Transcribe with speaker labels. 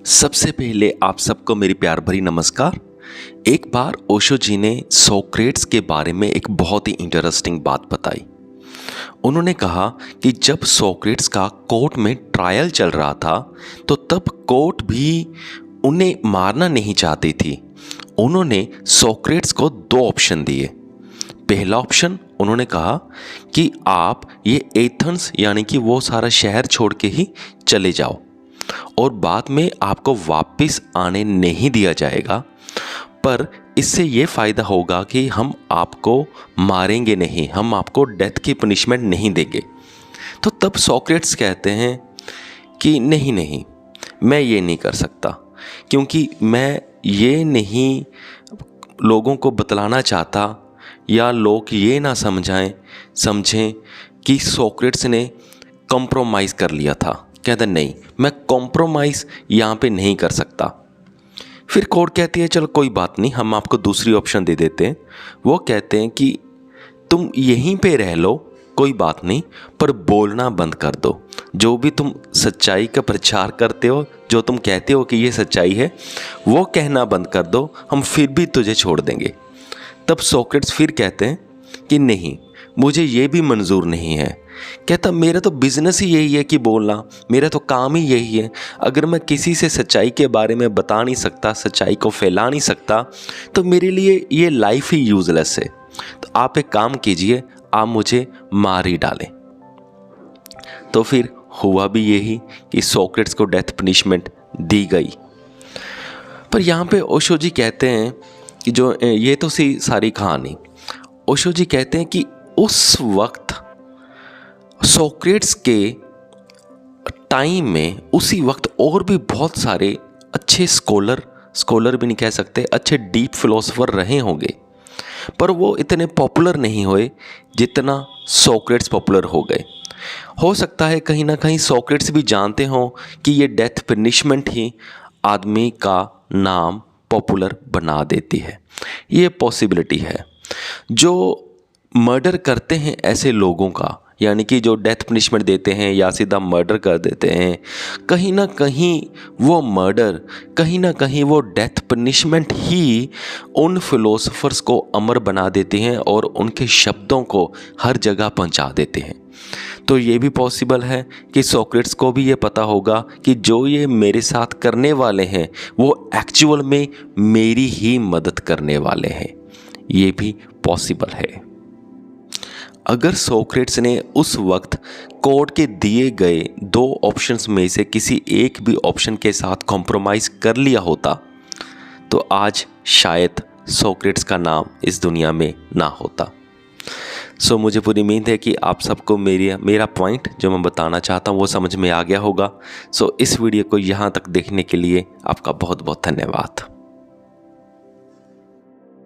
Speaker 1: सबसे पहले आप सबको मेरी प्यार भरी नमस्कार। एक बार ओशो जी ने सोक्रेट्स के बारे में एक बहुत ही इंटरेस्टिंग बात बताई। उन्होंने कहा कि जब सोक्रेट्स का कोर्ट में ट्रायल चल रहा था तो तब कोर्ट भी उन्हें मारना नहीं चाहती थी। उन्होंने सोक्रेट्स को दो ऑप्शन दिए। पहला ऑप्शन उन्होंने कहा कि आप ये एथेंस यानी कि वो सारा शहर छोड़ के ही चले जाओ और बाद में आपको वापस आने नहीं दिया जाएगा, पर इससे ये फ़ायदा होगा कि हम आपको मारेंगे नहीं, हम आपको डेथ की पनिशमेंट नहीं देंगे। तो तब सोक्रेट्स कहते हैं कि नहीं नहीं, मैं ये नहीं कर सकता, क्योंकि मैं ये नहीं लोगों को बतलाना चाहता या लोग ये ना समझें कि सोक्रेट्स ने कॉम्प्रोमाइज़ कर लिया था। कहते नहीं, मैं कॉम्प्रोमाइज़ यहाँ पे नहीं कर सकता। फिर कोर्ट कहती है चलो कोई बात नहीं, हम आपको दूसरी ऑप्शन दे देते हैं। वो कहते हैं कि तुम यहीं पे रह लो, कोई बात नहीं, पर बोलना बंद कर दो। जो भी तुम सच्चाई का प्रचार करते हो, जो तुम कहते हो कि ये सच्चाई है, वो कहना बंद कर दो, हम फिर भी तुझे छोड़ देंगे। तब सोक्रेट्स फिर कहते हैं कि नहीं, मुझे ये भी मंजूर नहीं है। कहता मेरा तो बिज़नेस ही यही है कि बोलना, मेरा तो काम ही यही है। अगर मैं किसी से सच्चाई के बारे में बता नहीं सकता, सच्चाई को फैला नहीं सकता, तो मेरे लिए ये लाइफ ही यूज़लेस है। तो आप एक काम कीजिए, आप मुझे मार ही डालें। तो फिर हुआ भी यही कि सोक्रेट्स को डेथ पनिशमेंट दी गई। पर यहाँ पे ओशो जी कहते हैं कि जो ये तो सी सारी कहानी, ओशो जी कहते हैं कि उस वक्त सोक्रेट्स के टाइम में उसी वक्त और भी बहुत सारे अच्छे स्कॉलर भी नहीं कह सकते, अच्छे डीप फिलोसोफर रहे होंगे, पर वो इतने पॉपुलर नहीं हुए जितना सोक्रेट्स पॉपुलर हो गए। हो सकता है कहीं ना कहीं सोक्रेट्स भी जानते हों कि ये डेथ पनिशमेंट ही आदमी का नाम पॉपुलर बना देती है। ये पॉसिबिलिटी है। जो मर्डर करते हैं ऐसे लोगों का, यानी कि जो डेथ पनिशमेंट देते हैं या सीधा मर्डर कर देते हैं, कहीं ना कहीं वो मर्डर, कहीं ना कहीं वो डेथ पनिशमेंट ही उन फिलोसोफर्स को अमर बना देते हैं और उनके शब्दों को हर जगह पहुंचा देते हैं। तो ये भी पॉसिबल है कि सोक्रेट्स को भी ये पता होगा कि जो ये मेरे साथ करने वाले हैं वो एक्चुअल में मेरी ही मदद करने वाले हैं। ये भी पॉसिबल है। अगर सोक्रेट्स ने उस वक्त कोर्ट के दिए गए दो ऑप्शंस में से किसी एक भी ऑप्शन के साथ कॉम्प्रोमाइज़ कर लिया होता तो आज शायद सोक्रेट्स का नाम इस दुनिया में ना होता। सो मुझे पूरी उम्मीद है कि आप सबको मेरा पॉइंट जो मैं बताना चाहता हूँ वो समझ में आ गया होगा। सो इस वीडियो को यहाँ तक देखने के लिए आपका बहुत बहुत धन्यवाद।